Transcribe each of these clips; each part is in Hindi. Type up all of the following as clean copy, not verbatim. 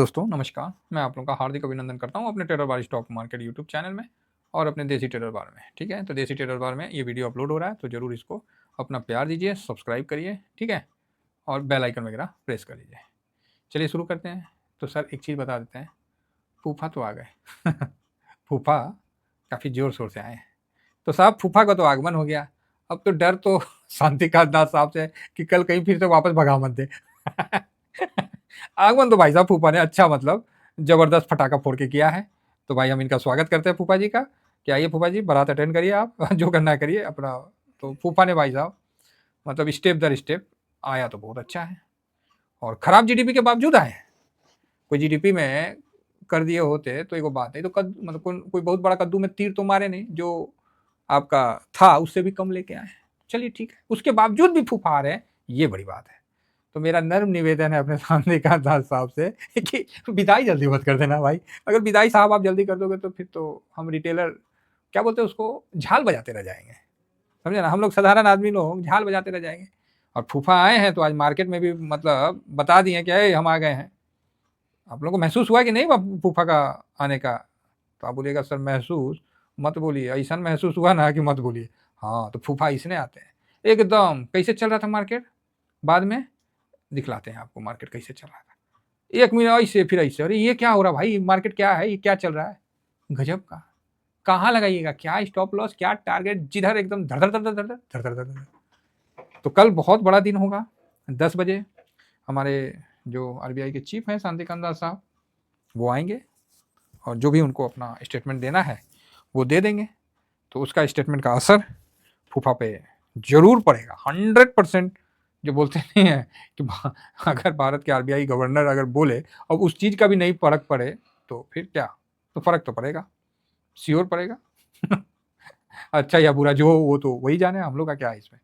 दोस्तों नमस्कार, मैं आप लोगों का हार्दिक अभिनंदन करता हूँ अपने ट्रेडर बार स्टॉक मार्केट यूट्यूब चैनल में और अपने देसी ट्रेडर बार में। ठीक है, तो देसी ट्रेडर बार में ये वीडियो अपलोड हो रहा है, तो ज़रूर इसको अपना प्यार दीजिए, सब्सक्राइब करिए, ठीक है, और बेल आइकन वगैरह प्रेस कर लीजिए। चलिए शुरू करते हैं। तो सर एक चीज़ बता देते हैं, फूफा तो आ गए फूफा काफ़ी ज़ोर शोर से आए हैं। तो साहब फूफा का तो आगमन हो गया, अब तो डर तो शांतिकांत दास साहब से है कि कल कहीं फिर से वापस भगा मत दे आगमन तो भाई साहब फूफा ने अच्छा मतलब जबरदस्त फटाका फोड़ के किया है। तो भाई हम इनका स्वागत करते हैं फूफा जी का कि आइए फूफा जी बारात अटेंड करिए आप जो करना है करिए अपना। तो फूफा ने भाई साहब मतलब स्टेप दर स्टेप आया तो बहुत अच्छा है और खराब जीडीपी के बावजूद आए। कोई जीडीपी में कर दिए होते तो एक बात है, तो मतलब कोई बहुत बड़ा कद्दू में तीर तो मारे नहीं, जो आपका था उससे भी कम लेके आए। चलिए ठीक है, उसके बावजूद भी फूफा आ रहे हैं, ये बड़ी बात है। तो मेरा नर्म निवेदन है अपने सामने का दास साहब से कि विदाई जल्दी मत कर देना भाई। अगर विदाई साहब आप जल्दी कर दोगे तो फिर तो हम रिटेलर क्या बोलते हैं उसको, झाल बजाते रह जाएंगे। समझे ना, हम लोग साधारण आदमी लोग झाल बजाते रह जाएंगे। और फूफा आए हैं तो आज मार्केट में भी मतलब बता दिए कि हम आ गए हैं। आप लोगों को महसूस हुआ कि नहीं फूफा का आने का? तो आप बोलिएगा सर महसूस मत बोलिए, ऐसा महसूस हुआ ना कि मत बोलिए। हाँ तो फूफा इसने आते हैं एकदम। कैसे चल रहा था मार्केट, बाद में दिखलाते हैं आपको मार्केट कैसे चल रहा था। एक मिनट ऐसे फिर ऐसे, अरे ये क्या हो रहा भाई, मार्केट क्या है, ये क्या चल रहा है, गजब का। कहाँ लगाइएगा, क्या स्टॉप लॉस, क्या टारगेट, जिधर एकदम धड़ धड़ धड़ धड़ धड़ धड़ धड़ धड़। तो कल बहुत बड़ा दिन होगा, 10 बजे हमारे जो आरबीआई के चीफ हैं शांतिकांत दास साहब, वो आएंगे और जो भी उनको अपना स्टेटमेंट देना है वो दे देंगे। तो उसका स्टेटमेंट का असर फूफा पे जरूर पड़ेगा 100%। जो बोलते नहीं है कि अगर भारत के आरबीआई गवर्नर अगर बोले और उस चीज़ का भी नहीं फर्क पड़े तो फिर क्या, तो फर्क तो पड़ेगा, श्योर पड़ेगा अच्छा या बुरा जो हो वो तो वही जाने, हम लोग का क्या है इसमें।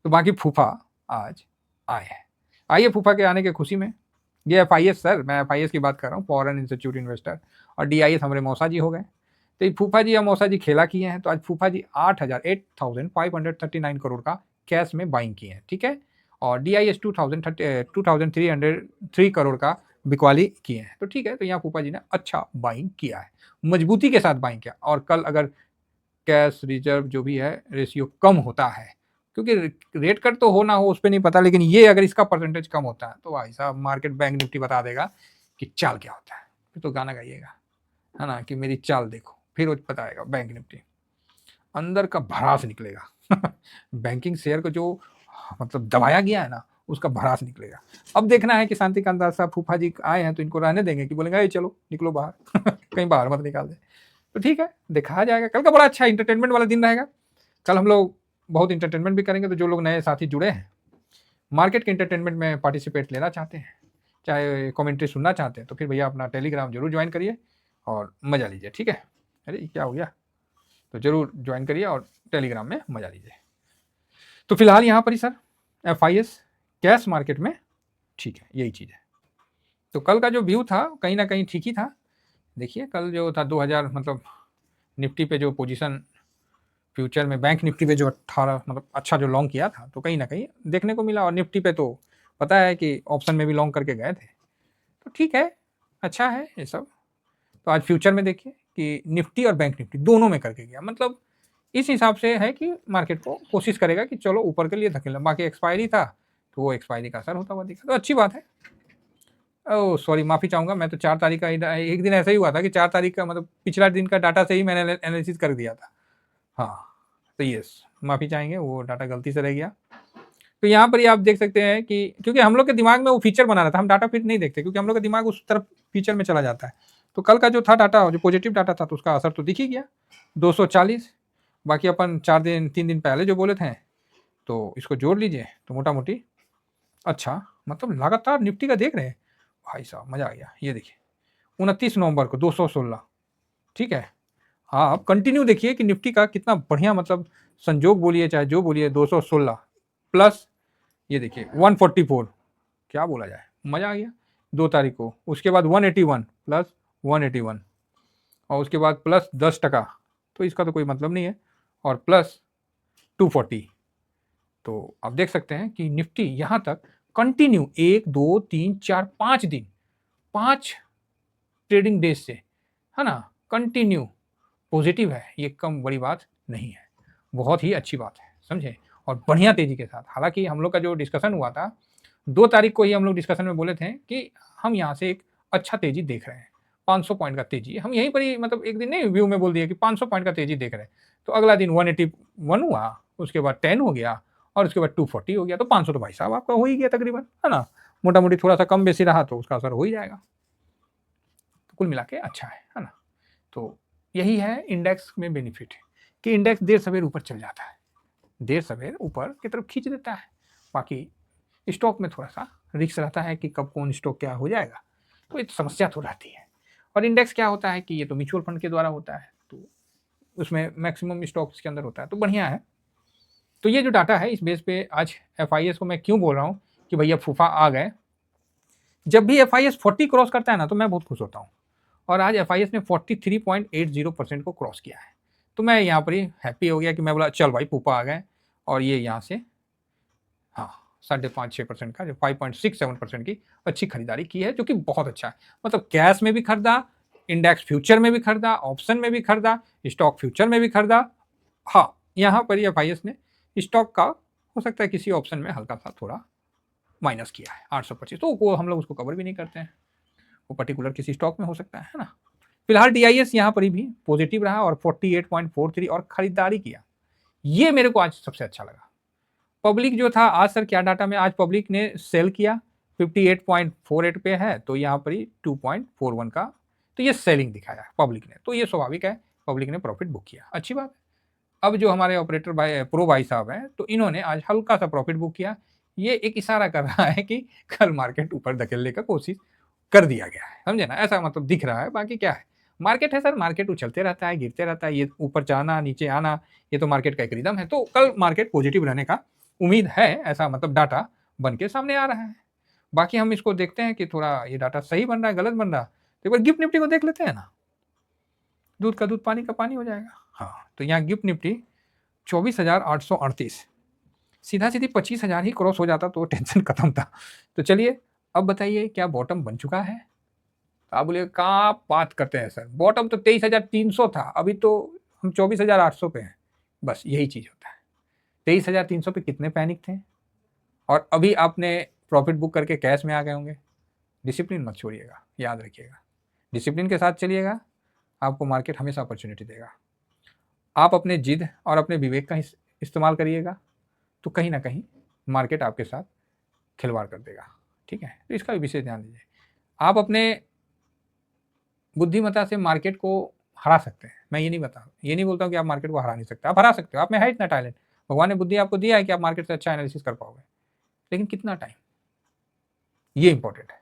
तो बाकी फूफा आज आए हैं। आइए फूफा के आने की खुशी में, ये एफआईएस सर, मैं एफआईएस की बात कर रहा हूँ, फॉरेन इंस्टीट्यूट इन्वेस्टर, और डीआईएस हमारे मौसा जी हो गए। तो ये फूफा जी या मौसा जी खेला किए हैं, तो आज फूफा जी 8,539 करोड़ का कैश में बाइंग किए हैं, ठीक है। और डीआईएस 2,303 करोड़ का बिकवाली किए हैं, तो ठीक है। तो यहाँ फूफा जी ने अच्छा बाइंग किया है, मजबूती के साथ बाइंग किया। और कल अगर कैश रिजर्व जो भी है रेशियो कम होता है, क्योंकि रेट कट तो हो ना हो उस पर नहीं पता, लेकिन ये अगर इसका परसेंटेज कम होता है तो भाई साहब मार्केट बैंक निफ्टी बता देगा कि चाल क्या होता है। फिर तो गाना गाइएगा है ना कि मेरी चाल देखो, फिर वो बताएगा बैंक निफ्टी, अंदर का भड़ास निकलेगा बैंकिंग शेयर को जो मतलब दबाया गया है ना, उसका भड़ास निकलेगा। अब देखना है कि शांतिकांत दास साहब फूफा जी आए हैं तो इनको रहने देंगे कि बोलेंगे चलो निकलो बाहर कहीं बाहर मत निकाल दे। तो ठीक है, देखा जाएगा। कल का बड़ा अच्छा इंटरटेनमेंट वाला दिन रहेगा। कल हम लोग बहुत इंटरटेनमेंट भी करेंगे। तो जो लोग नए साथी जुड़े हैं, मार्केट के इंटरटेनमेंट में पार्टिसिपेट लेना चाहते हैं, चाहे कमेंट्री सुनना चाहते हैं, तो फिर भैया अपना टेलीग्राम जरूर ज्वाइन करिए और मज़ा लीजिए, ठीक है। अरे क्या हो गया, तो जरूर ज्वाइन करिए और टेलीग्राम में मज़ा लीजिए। तो फिलहाल यहाँ पर ही सर एफआईएस कैश मार्केट में ठीक है, यही चीज़ है। तो कल का जो व्यू था कहीं ना कहीं ठीक ही था। देखिए कल जो था 2000 मतलब निफ्टी पे जो पोजीशन फ्यूचर में, बैंक निफ्टी पे जो 18 मतलब अच्छा जो लॉन्ग किया था, तो कहीं ना कहीं देखने को मिला। और निफ्टी पे तो पता है कि ऑप्शन में भी लॉन्ग करके गए थे, तो ठीक है, अच्छा है ये सब। तो आज फ्यूचर में देखिए कि निफ्टी और बैंक निफ्टी दोनों में करके गया, मतलब इस हिसाब से है कि मार्केट को कोशिश करेगा कि चलो ऊपर के लिए धकेलना। बाकी एक्सपायरी था तो वो एक्सपायरी का असर होता हुआ दिखा, तो अच्छी बात है। ओह सॉरी, माफ़ी चाहूँगा, मैं तो 4 तारीख का एक दिन ऐसा ही हुआ था कि 4 तारीख का मतलब पिछला दिन का डाटा से ही मैंने एनालिसिस कर दिया था। हाँ तो यस, माफ़ी चाहेंगे, वो डाटा गलती से रह गया। तो यहाँ पर ही आप देख सकते हैं कि क्योंकि हम लोग के दिमाग में वो फीचर बना रहा था, हम डाटा फिर नहीं देखते क्योंकि हम लोग का दिमाग उस तरफ फीचर में चला जाता है। तो कल का जो था डाटा, जो पॉजिटिव डाटा था, तो उसका असर तो दिख ही गया 240। बाकी अपन 3 दिन पहले जो बोले थे, तो इसको जोड़ लीजिए तो मोटा मोटी अच्छा मतलब लगातार निफ्टी का देख रहे हैं भाई साहब, मज़ा आ गया। ये देखिए 29 नवंबर को 216, ठीक है। हाँ आप कंटिन्यू देखिए कि निफ्टी का कितना बढ़िया मतलब संजोग बोलिए चाहे जो बोलिए, 216 प्लस ये देखिए 144, क्या बोला जाए, मज़ा आ गया। 2 तारीख को उसके बाद 181 प्लस 181 और उसके बाद प्लस 10%, तो इसका तो कोई मतलब नहीं है, और प्लस 240। तो आप देख सकते हैं कि निफ्टी यहाँ तक कंटिन्यू 1 2 3 4 5 दिन, 5 ट्रेडिंग डेज से, है ना, कंटिन्यू पॉजिटिव है, ये कम बड़ी बात नहीं है, बहुत ही अच्छी बात है, समझे। और बढ़िया तेजी के साथ, हालांकि हम लोग का जो डिस्कशन हुआ था 2 तारीख को ही हम लोग डिस्कशन में बोले थे कि हम यहाँ से एक अच्छा तेजी देख रहे हैं, 500 पॉइंट का तेजी हम यहीं पर ही, मतलब एक दिन नहीं व्यू में बोल दिया कि 500 पॉइंट का तेजी देख रहे हैं। तो अगला दिन 181 हुआ, उसके बाद 10 हो गया, और उसके बाद 240 हो गया, तो 500 तो भाई साहब आपका हो ही गया तकरीबन, है ना। मोटा मोटी थोड़ा सा कम बेसी रहा तो उसका असर हो ही जाएगा, तो कुल मिला के अच्छा है ना। तो यही है इंडेक्स में बेनिफिट, कि इंडेक्स देर सवेर ऊपर चल जाता है, देर सवेर ऊपर की तरफ खींच देता है। बाकी स्टॉक में थोड़ा सा रिस्क रहता है कि कब कौन स्टॉक क्या हो जाएगा, तो ये समस्या तो रहती है। और इंडेक्स क्या होता है कि ये तो म्यूचुअल फंड के द्वारा होता है, तो उसमें मैक्सिमम स्टॉक इसके अंदर होता है, तो बढ़िया है। तो ये जो डाटा है इस बेस पे आज FIS को मैं क्यों बोल रहा हूँ कि भैया फूफा आ गए। जब भी FIS 40 क्रॉस करता है ना तो मैं बहुत खुश होता हूँ, और आज FIS ने 43.80% को क्रॉस किया है, तो मैं यहाँ पर ही हैप्पी हो गया कि मैं बोला चल भाई फूफा आ गए। और ये यहाँ से हाँ 5.5-6% का, जो 5.67% की अच्छी खरीदारी की है, जो कि बहुत अच्छा है। मतलब कैश में भी खरीदा, इंडेक्स फ्यूचर में भी खरीदा, ऑप्शन में भी खरीदा, स्टॉक फ्यूचर में भी खरीदा। हाँ, यहाँ पर FIS ने स्टॉक का हो सकता है किसी ऑप्शन में हल्का सा थोड़ा माइनस किया है 825, तो वो हम लोग उसको कवर भी नहीं करते हैं, वो पर्टिकुलर किसी स्टॉक में हो सकता है ना। फिलहाल DIS यहाँ पर भी पॉजिटिव रहा और 48.43 और खरीदारी किया, ये मेरे को आज सबसे अच्छा लगा। पब्लिक जो था आज सर क्या डाटा में, आज पब्लिक ने सेल किया 58.48 पे है, तो यहाँ पर ही 2.41 का, तो ये सेलिंग दिखाया पब्लिक ने, तो ये स्वाभाविक है, पब्लिक ने प्रॉफिट बुक किया, अच्छी बात है। अब जो हमारे ऑपरेटर भाई प्रो भाई साहब हैं, तो इन्होंने आज हल्का सा प्रॉफिट बुक किया, ये एक इशारा कर रहा है कि कल मार्केट ऊपर धकेलने का कोशिश कर दिया गया है, समझे ना, ऐसा मतलब दिख रहा है। बाकी क्या है, मार्केट है सर, मार्केट उछलते रहता है, गिरते रहता है, ये ऊपर जाना नीचे आना, ये तो मार्केट का एक रिदम है। तो कल मार्केट पॉजिटिव रहने का उम्मीद है, ऐसा मतलब डाटा बन के सामने आ रहा है। बाकी हम इसको देखते हैं कि थोड़ा ये डाटा सही बन रहा है गलत बन रहा है, तो एक बार गिफ्ट निफ्टी को देख लेते हैं ना, दूध का दूध पानी का पानी हो जाएगा। हाँ, तो यहाँ गिफ्ट निफ्टी 24,838, सीधा सीधी 25,000 ही क्रॉस हो जाता तो टेंशन खत्म था। तो चलिए अब बताइए क्या बॉटम बन चुका है। तो आप बोलिए कहाँ बात करते हैं सर, बॉटम तो 23,300 था, अभी तो हम 24,800 पे हैं। बस यही चीज़ होता है, 23,300 पे कितने पैनिक थे, और अभी आपने प्रॉफिट बुक करके कैश में आ गए होंगे। डिसिप्लिन मत छोड़िएगा, याद रखिएगा, डिसिप्लिन के साथ चलिएगा, आपको मार्केट हमेशा अपॉर्चुनिटी देगा। आप अपने जिद और अपने विवेक का इस्तेमाल करिएगा, तो कहीं ना कहीं मार्केट आपके साथ खिलवाड़ कर देगा, ठीक है। तो इसका भी विशेष ध्यान दीजिए। आप अपने बुद्धिमत्ता से मार्केट को हरा सकते हैं, मैं ये नहीं बोलता हूँ कि आप मार्केट को हरा नहीं सकते, आप हरा सकते हो, आप में है इतना टैलेंट, भगवान ने बुद्धि आपको दिया है कि आप मार्केट से अच्छा एनालिसिस कर पाओगे, लेकिन कितना टाइम, ये इंपॉर्टेंट है।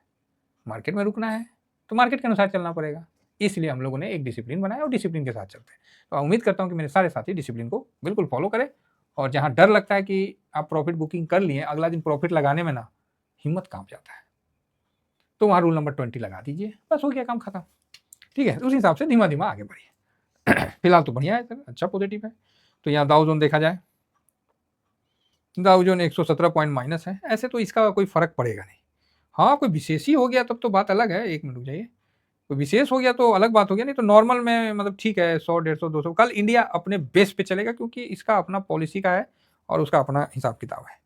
मार्केट में रुकना है तो मार्केट के अनुसार चलना पड़ेगा, इसलिए हम लोगों ने एक डिसिप्लिन बनाया और डिसिप्लिन के साथ चलते हैं। तो उम्मीद करता हूँ कि मेरे सारे साथी डिसिप्लिन को बिल्कुल फॉलो करें, और जहाँ डर लगता है कि आप प्रॉफिट बुकिंग कर लिए, अगला दिन प्रॉफिट लगाने में ना हिम्मत कांप जाता है, तो वहाँ रूल नंबर 20 लगा दीजिए, बस हो गया काम खत्म, ठीक है। उस हिसाब से धीमा धीमा आगे बढ़िए। फिलहाल तो बढ़िया है सर, अच्छा पॉजिटिव है। तो यहाँ दाउ जोन देखा जाए, दाउ जोन 117 पॉइंट माइनस है, ऐसे तो इसका कोई फर्क पड़ेगा नहीं। हाँ, कोई विशेष ही हो गया तब तो बात अलग है, एक मिनट रुक जाइए, कोई विशेष हो गया तो अलग बात हो गया, नहीं तो नॉर्मल में मतलब ठीक है, 100, 150, 200 कल इंडिया अपने बेस पे चलेगा, क्योंकि इसका अपना पॉलिसी का है और उसका अपना हिसाब किताब है।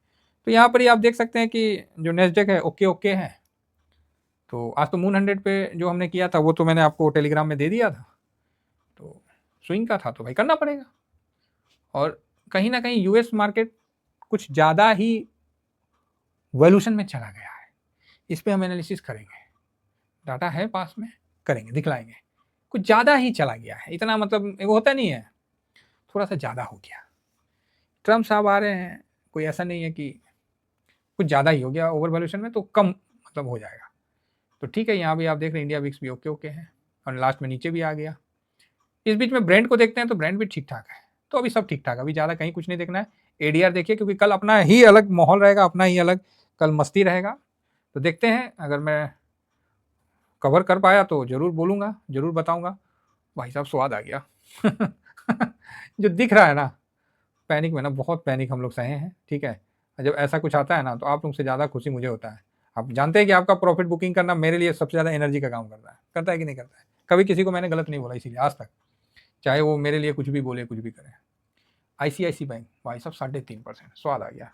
तो यहाँ पर ही आप देख सकते हैं कि जो नेस्डेक है ओके ओके है। तो आज तो मून 100 पे जो हमने किया था वो तो मैंने आपको टेलीग्राम में दे दिया था, तो स्विंग का था तो भाई करना पड़ेगा। और कहीं ना कहीं यूएस मार्केट कुछ ज़्यादा ही वैल्यूशन में चला गया है, इस पर हम एनालिसिस करेंगे, डाटा है पास में, करेंगे, दिखलाएंगे। कुछ ज़्यादा ही चला गया है, इतना मतलब वो होता नहीं है, थोड़ा सा ज़्यादा हो गया। ट्रम्प साहब आ रहे हैं, कोई ऐसा नहीं है कि कुछ ज़्यादा ही हो गया ओवर वैल्यूशन में, तो कम मतलब हो जाएगा। तो ठीक है, यहाँ भी आप देख रहे हैं इंडिया विक्स भी ओके ओके है, और लास्ट में नीचे भी आ गया। इस बीच में ब्रांड को देखते हैं तो ब्रांड भी ठीक ठाक है, तो अभी सब ठीक ठाक, अभी ज़्यादा कहीं कुछ नहीं देखना है। एडीआर देखिए, क्योंकि कल अपना ही अलग माहौल रहेगा, अपना ही अलग कल मस्ती रहेगा। तो देखते हैं, अगर मैं कवर कर पाया तो ज़रूर बोलूँगा, ज़रूर बताऊँगा। भाई साहब स्वाद आ गया। जो दिख रहा है ना पैनिक में ना, बहुत पैनिक हम लोग सहे हैं, ठीक है। जब ऐसा कुछ आता है ना तो आप लोग से ज़्यादा खुशी मुझे होता है। आप जानते हैं कि आपका प्रॉफिट बुकिंग करना मेरे लिए सबसे ज़्यादा एनर्जी का काम करता है। करता है कि नहीं करता है? कभी किसी को मैंने गलत नहीं बोला इसीलिए आज तक, चाहे वो मेरे लिए कुछ भी बोले, कुछ भी करे। आईसीआईसी बैंक भाई साहब 3.5%, स्वाद आ गया।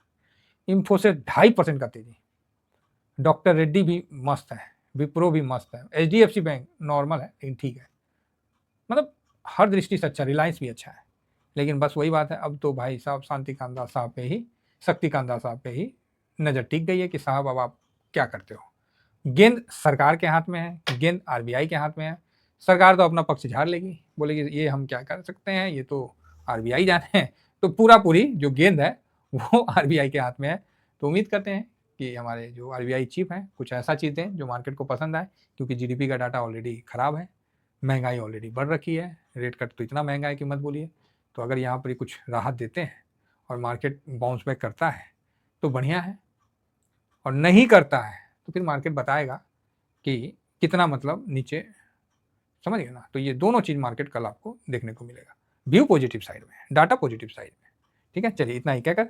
इन्फोसिस 2.5% का तेजी। डॉक्टर रेड्डी भी मस्त है, विप्रो भी मस्त है, एचडीएफसी बैंक नॉर्मल है लेकिन ठीक है, मतलब हर दृष्टि से अच्छा। रिलायंस भी अच्छा है, लेकिन बस वही बात है, अब तो भाई साहब शक्तिकांत दास साहब पे ही नज़र टिक गई है कि साहब अब आप क्या करते हो। गेंद सरकार के हाथ में है, गेंद आरबीआई के हाथ में है। सरकार तो अपना पक्ष झाड़ लेगी, बोलेगी ये हम क्या कर सकते हैं, ये तो आरबीआई जाने हैं। तो पूरी जो गेंद है वो आरबीआई के हाथ में है। तो उम्मीद करते हैं कि हमारे जो आरबीआई चीफ हैं कुछ ऐसा चीज़ दें जो मार्केट को पसंद आए, क्योंकि जीडीपी का डाटा ऑलरेडी ख़राब है, महंगाई ऑलरेडी बढ़ रखी है, रेट कट तो इतना महंगा है कि मत बोलिए। तो अगर यहाँ पर कुछ राहत देते हैं और मार्केट बाउंस बैक करता है तो बढ़िया है, और नहीं करता है तो फिर मार्केट बताएगा कि कितना मतलब नीचे, समझ गए ना। तो ये दोनों चीज़ मार्केट कल आपको देखने को मिलेगा। व्यू पॉजिटिव साइड में, डाटा पॉजिटिव साइड में, ठीक है। चलिए इतना ही कहकर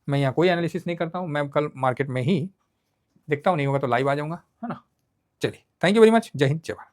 मैं यहाँ कोई एनालिसिस नहीं करता हूँ, मैं कल मार्केट में ही देखता हूँ, नहीं होगा तो लाइव आ जाऊँगा, है ना। चलिए, थैंक यू वेरी मच, जय हिंद, जय भारत।